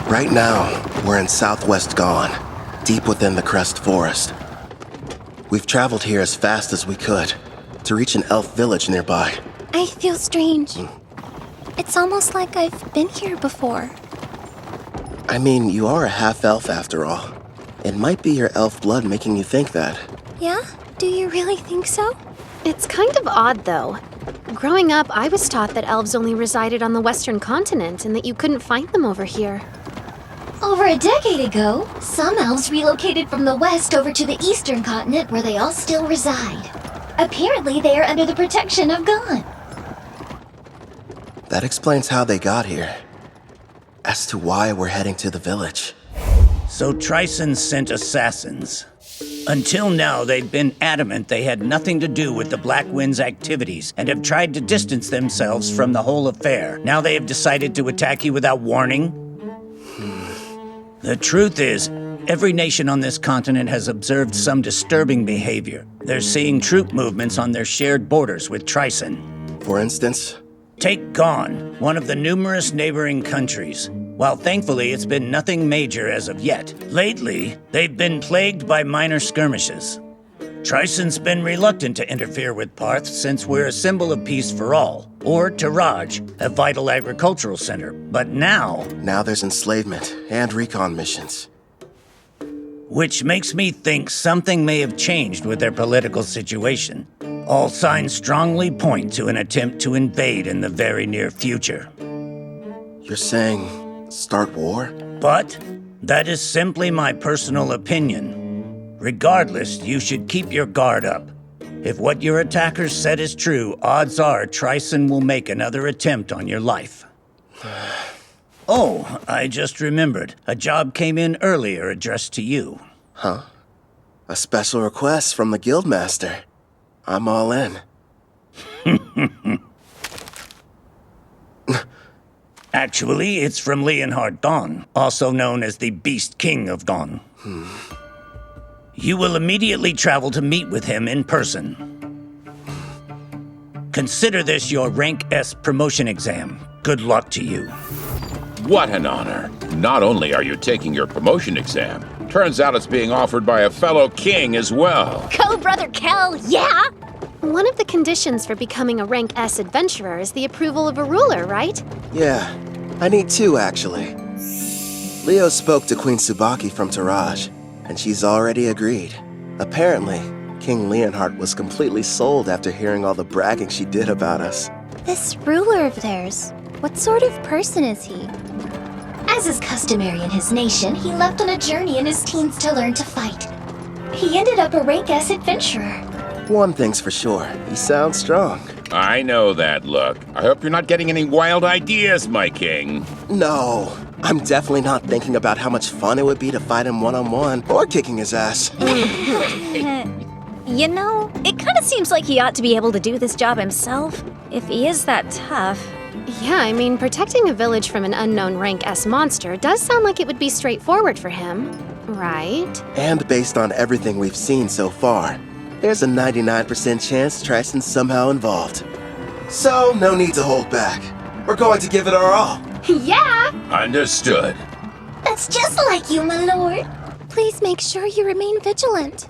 Right now, we're in southwest Gone, deep within the Crest Forest. We've traveled here as fast as we could to reach an elf village nearby. I feel strange. It's almost like I've been here before. I mean, you are a half-elf after all. It might be your elf blood making you think that. Yeah? Do you really think so? It's kind of odd, though. Growing up, I was taught that elves only resided on the western continent and that you couldn't find them over here. Over a decade ago, some elves relocated from the west over to the eastern continent where they all still reside. Apparently, they are under the protection of Gone. That explains how they got here. As to why we're heading to the village. So Tryson sent assassins. Until now, they've been adamant they had nothing to do with the Black Wind's activities and have tried to distance themselves from the whole affair. Now they have decided to attack you without warning? The truth is, every nation on this continent has observed some disturbing behavior. They're seeing troop movements on their shared borders with Tryson. For instance? Take Gone, one of the numerous neighboring countries. While thankfully it's been nothing major as of yet, lately they've been plagued by minor skirmishes. Tryson's been reluctant to interfere with Parth since we're a symbol of peace for all, or Taraj, a vital agricultural center. But now there's enslavement and recon missions. Which makes me think something may have changed with their political situation. All signs strongly point to an attempt to invade in the very near future. You're saying start war? But that is simply my personal opinion. Regardless, you should keep your guard up. If what your attackers said is true, odds are Tryson will make another attempt on your life. Oh, I just remembered. A job came in earlier addressed to you. Huh? A special request from the Guildmaster. I'm all in. Actually, it's from Leonhard Dawn, also known as the Beast King of Dawn. You will immediately travel to meet with him in person. Consider this your Rank S promotion exam. Good luck to you. What an honor. Not only are you taking your promotion exam, turns out it's being offered by a fellow king as well. Go, Brother Kel, yeah! One of the conditions for becoming a Rank S adventurer is the approval of a ruler, right? Yeah, I need two, actually. Leo spoke to Queen Tsubaki from Taraj, and she's already agreed. Apparently, King Leonhard was completely sold after hearing all the bragging she did about us. This ruler of theirs, what sort of person is he? As is customary in his nation, he left on a journey in his teens to learn to fight. He ended up a Rank S adventurer. One thing's for sure, he sounds strong. I know that look. I hope you're not getting any wild ideas, my king. No, I'm definitely not thinking about how much fun it would be to fight him one-on-one or kicking his ass. You know, it kind of seems like he ought to be able to do this job himself, if he is that tough. Yeah, I mean, protecting a village from an unknown Rank S monster does sound like it would be straightforward for him, right? And based on everything we've seen so far, there's a 99% chance Tryson's somehow involved. So, no need to hold back. We're going to give it our all. Yeah! Understood. That's just like you, my lord. Please make sure you remain vigilant.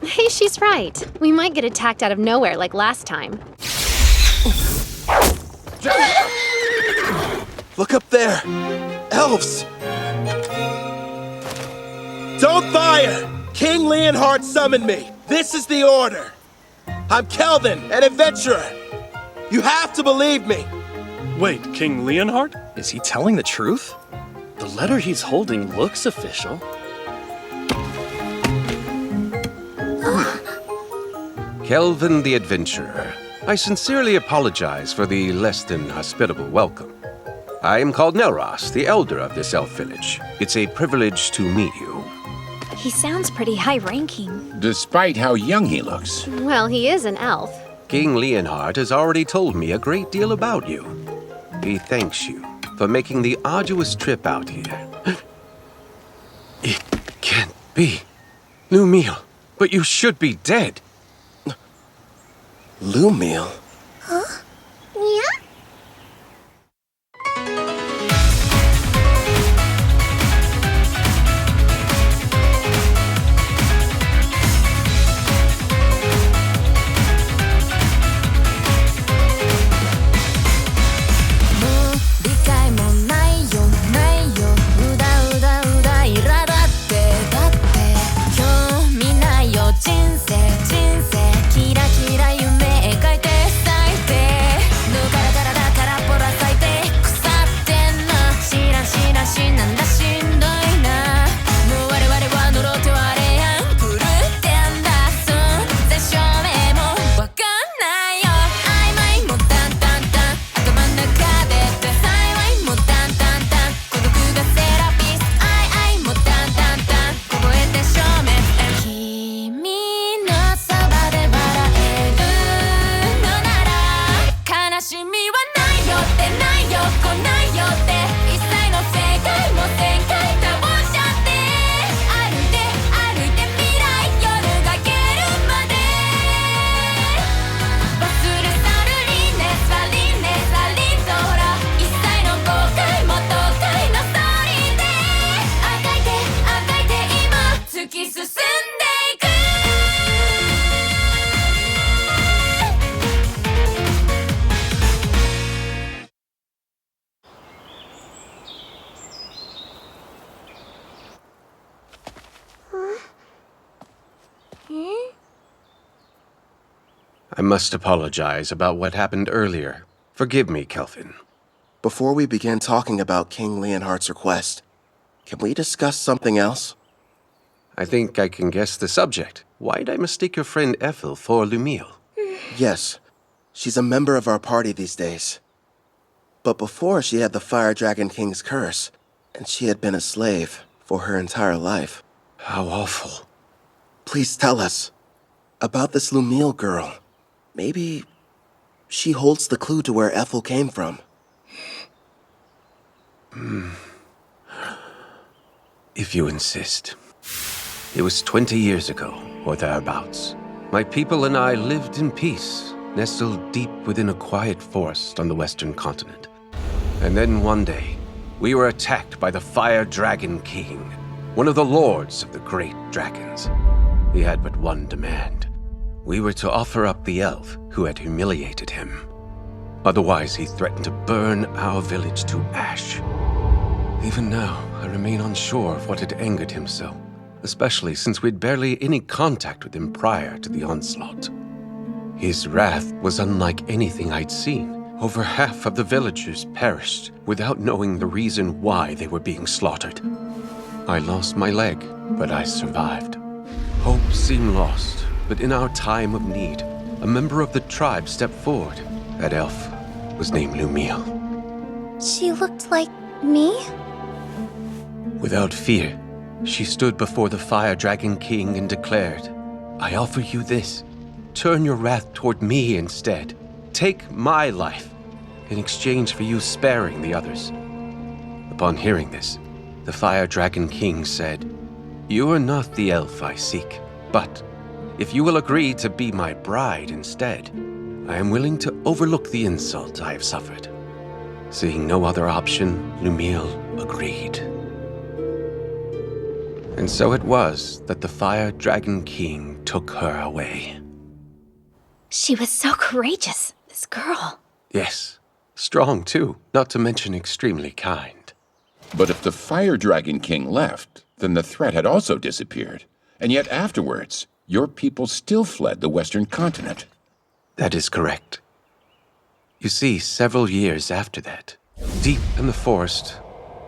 Hey, she's right. We might get attacked out of nowhere like last time. Look up there! Elves! Don't fire! King Leonhard summoned me. This is the order. I'm Kelvin, an adventurer. You have to believe me. Wait, King Leonhard? Is he telling the truth? The letter he's holding looks official. Kelvin the Adventurer. I sincerely apologize for the less than hospitable welcome. I am called Nelros, the elder of this elf village. It's a privilege to meet you. He sounds pretty high-ranking. Despite how young he looks. Well, he is an elf. King Leonhard has already told me a great deal about you. He thanks you for making the arduous trip out here. It can't be. Lumiel, but you should be dead. Lumiel? Huh? Yeah? しみはないよってないよ来ないよって一切の正解も正解倒しちゃって歩いて歩いて未来夜が明けるまで忘れ去るリネスはリネスはリンとほら一切の後悔も倒壊のストーリーであがいて今突き進んでいくI must apologize about what happened earlier. Forgive me, Kelvin. Before we begin talking about King Leonhardt's request, can we discuss something else? I think I can guess the subject. Why'd I mistake your friend Ethel for Lumiel? Yes, she's a member of our party these days. But before she had the Fire Dragon King's curse, and she had been a slave for her entire life. How awful. Please tell us about this Lumiel girl. Maybe she holds the clue to where Ethel came from. If you insist. It was 20 years ago, or thereabouts. My people and I lived in peace, nestled deep within a quiet forest on the western continent. And then one day, we were attacked by the Fire Dragon King, one of the lords of the great dragons. He had but one demand. We were to offer up the elf who had humiliated him. Otherwise, he threatened to burn our village to ash. Even now, I remain unsure of what had angered him so, especially since we'd barely any contact with him prior to the onslaught. His wrath was unlike anything I'd seen. Over half of the villagers perished without knowing the reason why they were being slaughtered. I lost my leg, but I survived. Hope seemed lost. But in our time of need, a member of the tribe stepped forward. That elf was named Lumiel. She looked like me? Without fear, she stood before the Fire Dragon King and declared, I offer you this. Turn your wrath toward me instead. Take my life in exchange for you sparing the others. Upon hearing this, the Fire Dragon King said, You are not the elf I seek, but if you will agree to be my bride instead, I am willing to overlook the insult I have suffered. Seeing no other option, Lumiel agreed. And so it was that the Fire Dragon King took her away. She was so courageous, this girl. Yes, strong too, not to mention extremely kind. But if the Fire Dragon King left, then the threat had also disappeared. And yet afterwards, your people still fled the western continent. That is correct. You see, several years after that, deep in the forest,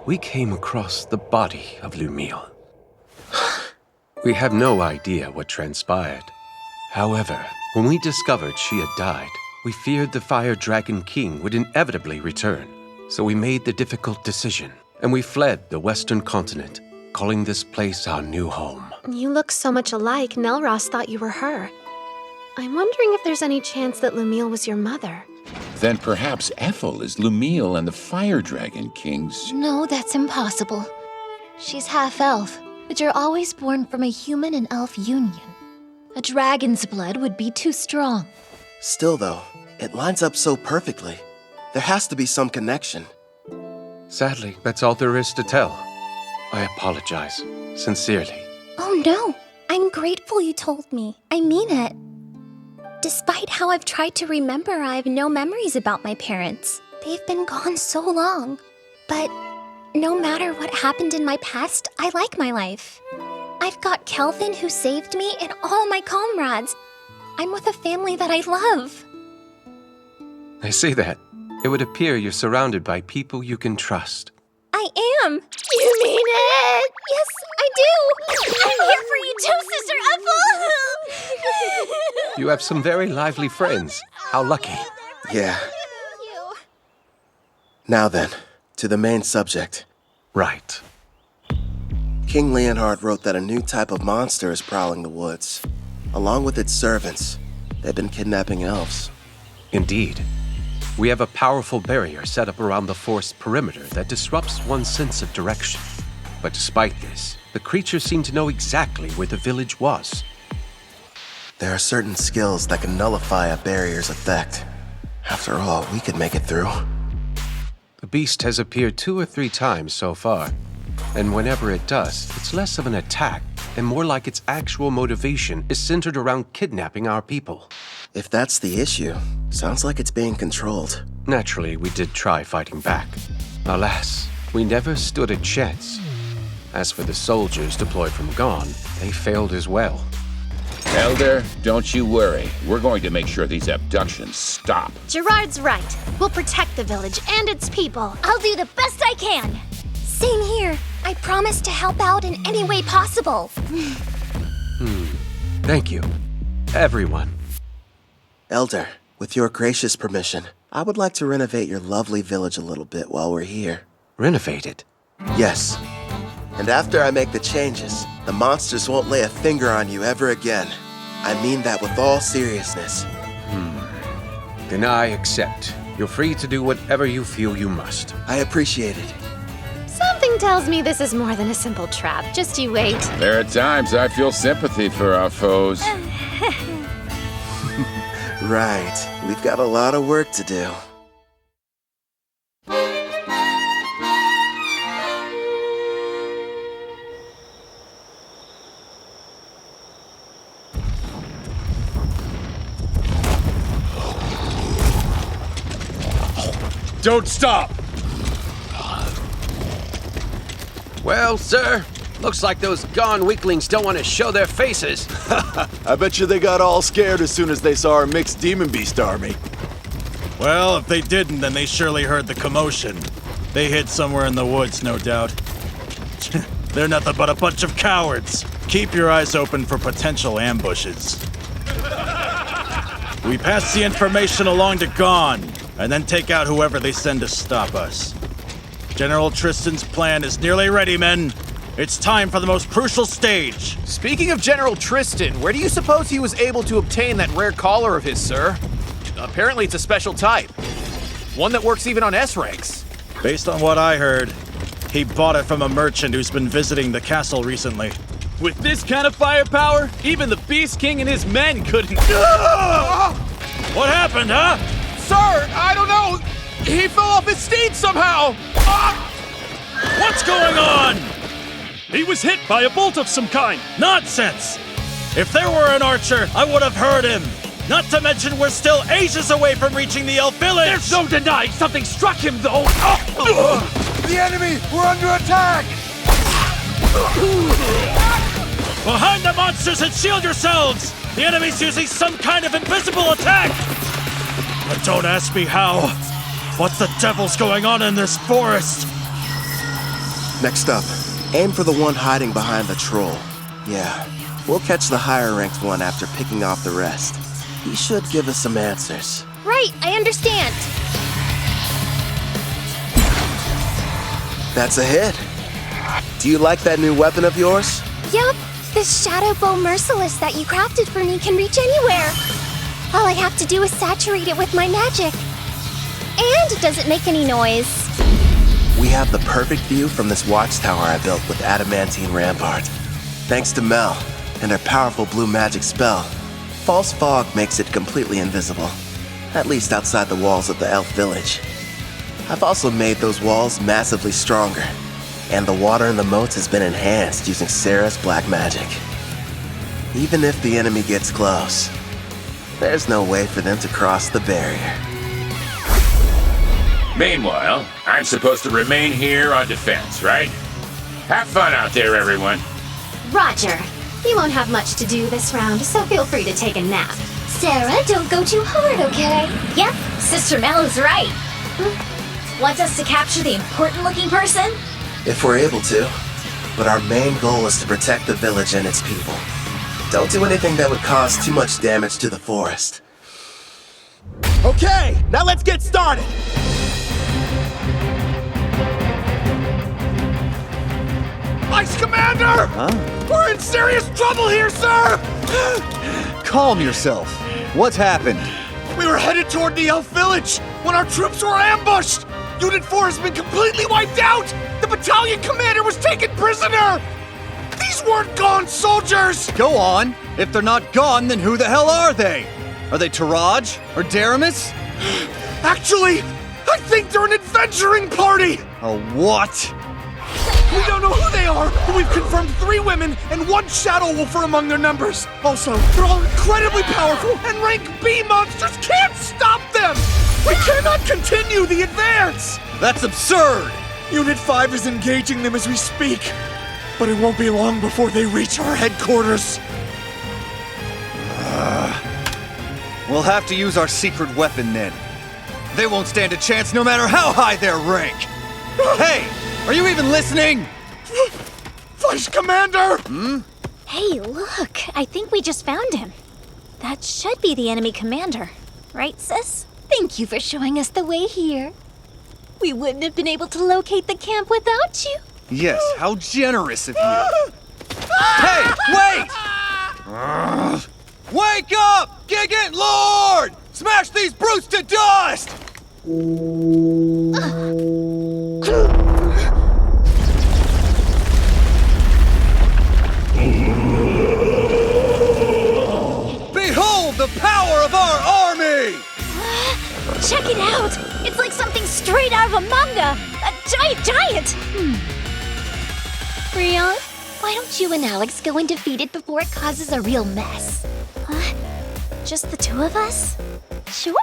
we came across the body of Lumiel. We have no idea what transpired. However, when we discovered she had died, we feared the Fire Dragon King would inevitably return. So we made the difficult decision, and we fled the western continent, calling this place our new home. You look so much alike, Nelros thought you were her. I'm wondering if there's any chance that Lumiel was your mother. Then perhaps Ethel is Lumiel and the Fire Dragon King's... No, that's impossible. She's half-elf, but you're always born from a human and elf union. A dragon's blood would be too strong. Still, though, it lines up so perfectly. There has to be some connection. Sadly, that's all there is to tell. I apologize, sincerely. Oh no, I'm grateful you told me. I mean it. Despite how I've tried to remember, I have no memories about my parents. They've been gone so long. But no matter what happened in my past, I like my life. I've got Kelvin who saved me and all my comrades. I'm with a family that I love. I see that. It would appear you're surrounded by people you can trust. I am. You mean it? Yes, I do. I'm here for you too, Sister Ethel. You have some very lively friends. How lucky. Yeah. Now then, to the main subject. Right. King Leonhardt wrote that a new type of monster is prowling the woods. Along with its servants, they've been kidnapping elves. Indeed. We have a powerful barrier set up around the forest perimeter that disrupts one's sense of direction. But despite this, the creatures seem to know exactly where the village was. There are certain skills that can nullify a barrier's effect. After all, we could make it through. The beast has appeared 2 or 3 times so far, and whenever it does, it's less of an attack and more like its actual motivation is centered around kidnapping our people. If that's the issue, sounds like it's being controlled. Naturally, we did try fighting back. Alas, we never stood a chance. As for the soldiers deployed from Gone, they failed as well. Elder, don't you worry. We're going to make sure these abductions stop. Gerard's right. We'll protect the village and its people. I'll do the best I can. Same here. I promise to help out in any way possible. Thank you, everyone. Elder, with your gracious permission, I would like to renovate your lovely village a little bit while we're here. Renovate it. Yes. And after I make the changes, the monsters won't lay a finger on you ever again. I mean that with all seriousness. Then I accept. You're free to do whatever you feel you must. I appreciate it. Something tells me this is more than a simple trap. Just you wait. There are times I feel sympathy for our foes. Right. We've got a lot of work to do. Don't stop! Well, sir, looks like those Gone weaklings don't want to show their faces. I bet you they got all scared as soon as they saw our mixed demon beast army. Well, if they didn't, then they surely heard the commotion. They hid somewhere in the woods, no doubt. They're nothing but a bunch of cowards. Keep your eyes open for potential ambushes. We pass the information along to Gone, and then take out whoever they send to stop us. General Tristan's plan is nearly ready, men. It's time for the most crucial stage. Speaking of General Tristan, where do you suppose he was able to obtain that rare collar of his, sir? Apparently it's a special type. One that works even on S ranks. Based on what I heard, he bought it from a merchant who's been visiting the castle recently. With this kind of firepower, even the Beast King and his men couldn't... What happened, huh? Sir, I don't know. He fell off his steed somehow. What's going on? He was hit by a bolt of some kind. Nonsense! If there were an archer, I would have heard him. Not to mention we're still ages away from reaching the elf village! There's no denying something struck him, though. The enemy! We're under attack! Behind the monsters and shield yourselves! The enemy's using some kind of invisible attack! But don't ask me how. What the devil's going on in this forest? Next up, aim for the one hiding behind the troll. Yeah, we'll catch the higher-ranked one after picking off the rest. He should give us some answers. Right, I understand. That's a hit. Do you like that new weapon of yours? Yup, the Shadow Bow Merciless that you crafted for me can reach anywhere. All I have to do is saturate it with my magic. And it doesn't make any noise. We have the perfect view from this watchtower I built with adamantine rampart. Thanks to Mel and her powerful blue magic spell, false fog makes it completely invisible, at least outside the walls of the elf village. I've also made those walls massively stronger, and the water in the moats has been enhanced using Sarah's black magic. Even if the enemy gets close, there's no way for them to cross the barrier. Meanwhile, I'm supposed to remain here on defense, right? Have fun out there, everyone. Roger. You won't have much to do this round, so feel free to take a nap. Sarah, don't go too hard, okay? Yep, Sister Mel is right. Want us to capture the important-looking person? If we're able to. But our main goal is to protect the village and its people. Don't do anything that would cause too much damage to the forest. Okay, now let's get started. Ice Commander! Huh? We're in serious trouble here, sir! Calm yourself. What's happened? We were headed toward the elf village, when our troops were ambushed! Unit 4 has been completely wiped out! The battalion commander was taken prisoner! These weren't gone soldiers! Go on. If they're not gone, then who the hell are they? Are they Taraj or Daramus? Actually, I think they're an adventuring party! A what? We don't know who they are, but we've confirmed 3 women and 1 shadow wolfer among their numbers. Also, they're all incredibly powerful, and rank B monsters can't stop them! We cannot continue the advance! That's absurd! Unit 5 is engaging them as we speak, but it won't be long before they reach our headquarters. We'll have to use our secret weapon then. They won't stand a chance no matter how high their rank. Hey, are you even listening? Vice Commander! Hey, look. I think we just found him. That should be the enemy commander. Right, sis? Thank you for showing us the way here. We wouldn't have been able to locate the camp without you. Yes, how generous of you. Hey, wait! Wake up, Gigant Lord! Smash these brutes to dust! Behold the power of our army! Check it out! It's like something straight out of a manga! A giant! Rion, why don't you and Alex go and defeat it before it causes a real mess? What? Just the 2 of us? Sure.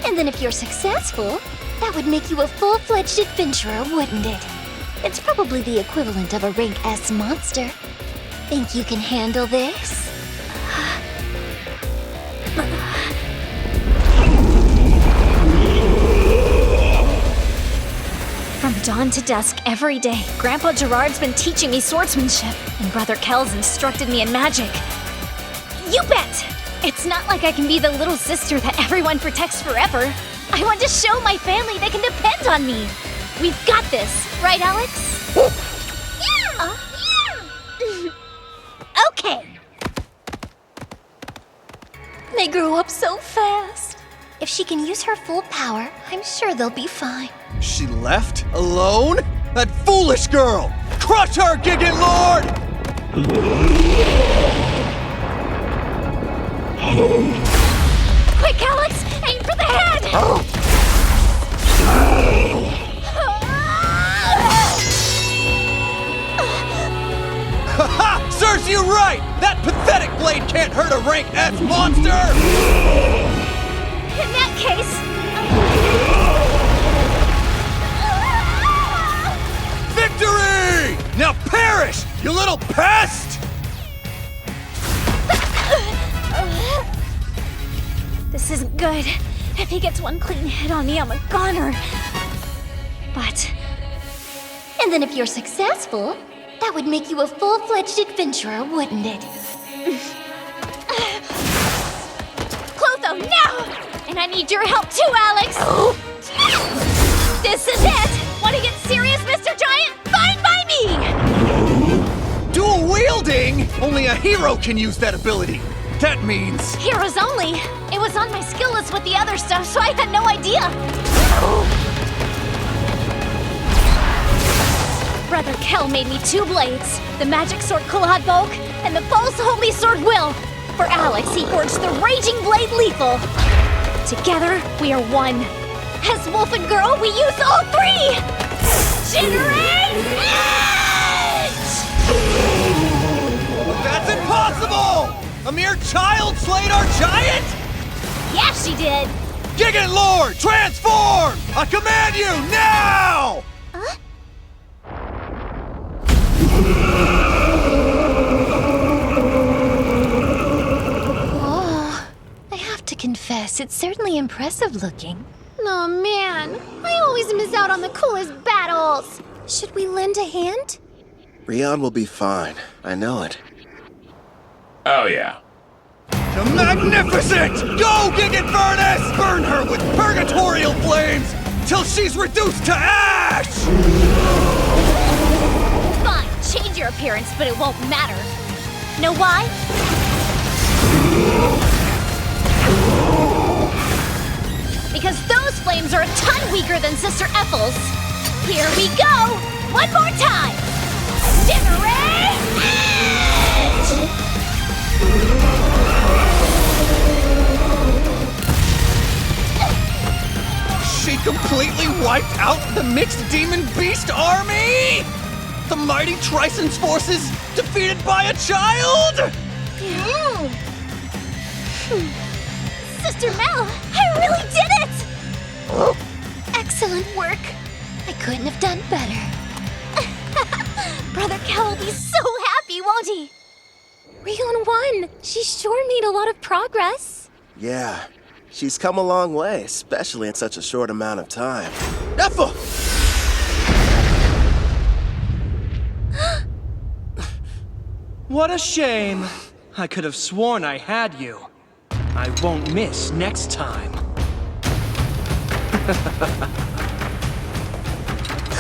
And then if you're successful, that would make you a full-fledged adventurer, wouldn't it? It's probably the equivalent of a rank S monster. Think you can handle this? From dawn to dusk every day, Grandpa Gerard's been teaching me swordsmanship, and Brother Kel's instructed me in magic. You bet! It's not like I can be the little sister that everyone protects forever. I want to show my family they can depend on me. We've got this, right, Alex? Yeah! Okay. They grow up so fast. If she can use her full power, I'm sure they'll be fine. She left? Alone? That foolish girl! Crush her, Gigant Lord! Quick, Alex! Aim for the head! Ha! Serves you right! That pathetic blade can't hurt a rank S monster! In that case... Victory! Now perish, you little pest! This isn't good. If he gets one clean hit on me, I'm a goner. But... And then if you're successful, that would make you a full-fledged adventurer, wouldn't it? Clotho, now! And I need your help too, Alex! This is it! Want to get serious, Mr. Giant? Fine by me! Dual wielding? Only a hero can use that ability. That means... Heroes only. It was on my skill list with the other stuff, so I had no idea. Brother Kel made me 2 blades. The magic sword Kalad Volk and the false holy sword Will. For Alex, he forged the raging blade Lethal. Together, we are one. As Wolf and Girl, we use all 3! Generate Edge! That's impossible! A mere child slayed our giant? Yeah, she did. Gigant Lord, transform! I command you, now! Whoa. I have to confess, it's certainly impressive looking. Oh man, I always miss out on the coolest battles. Should we lend a hand? Rion will be fine. I know it. Oh, yeah. The magnificent! Go, Gigant Furnace! Burn her with purgatorial flames till she's reduced to ash! Fine, change your appearance, but it won't matter. Know why? because those flames are a ton weaker than Sister Ethel's. Here we go! One more time! Stingray Edge! She completely wiped out the mixed demon beast army? The mighty Trison's forces defeated by a child? Sister Mel, I really did it! Excellent work. I couldn't have done better. Brother Kel will be so happy, won't he? Rion won. She sure made a lot of progress. Yeah, she's come a long way, especially in such a short amount of time. Ethel! What a shame. I could have sworn I had you. I won't miss next time.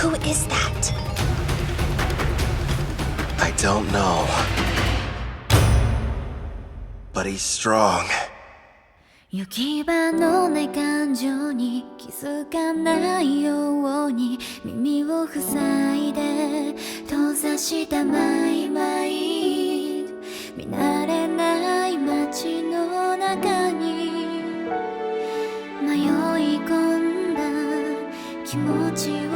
Who is that? I don't know. But he's strong. 行き場のない感情に気づかないように耳を塞いで閉ざしたマイマイ見慣れない街の中に迷い込んだ気持ちを